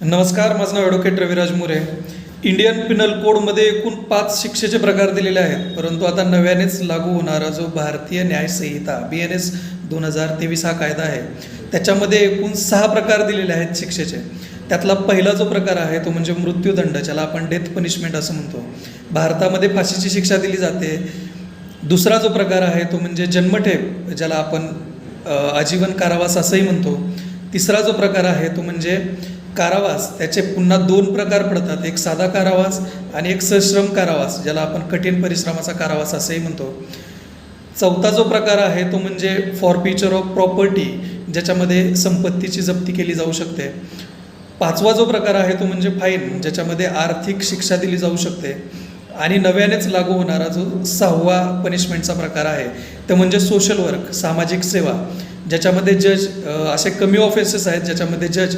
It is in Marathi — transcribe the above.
नमस्कार, माझं नाव ॲडव्होकेट रविराज मोरे. इंडियन पिनल कोडमध्ये एकूण 5 शिक्षेचे प्रकार दिलेले आहेत, परंतु आता नव्यानेच लागू होणारा जो भारतीय न्याय संहिता BNS 2023 हा कायदा आहे, त्याच्यामध्ये एकूण 6 प्रकार दिलेले आहेत शिक्षेचे. त्यातला पहिला जो प्रकार आहे तो म्हणजे मृत्यूदंड, ज्याला आपण डेथ पनिशमेंट असं म्हणतो. भारतामध्ये फाशीची शिक्षा दिली जाते. दुसरा जो प्रकार आहे तो म्हणजे जन्मठेप, ज्याला आपण आजीवन कारावास असंही म्हणतो. तिसरा जो प्रकार आहे तो म्हणजे कारावास. त्याचे पुन्हा 2 प्रकार पडतात, एक साधा कारावास आणि एक सश्रम कारावास, ज्याला आपण कठीण परिश्रमाचा कारावास असंही म्हणतो. चौथा जो प्रकार आहे तो म्हणजे फॉरफिचर ऑफ प्रॉपर्टी, ज्याच्यामध्ये संपत्तीची जप्ती केली जाऊ शकते. पाचवा जो प्रकार आहे तो म्हणजे फाईन, ज्याच्यामध्ये आर्थिक शिक्षा दिली जाऊ शकते. आणि नव्यानेच लागू होणारा जो 6वा पनिशमेंटचा प्रकार आहे तो म्हणजे सोशल वर्क, सामाजिक सेवा, ज्याच्यामध्ये जज असे कमी ऑफेन्सेस आहेत ज्याच्यामध्ये जज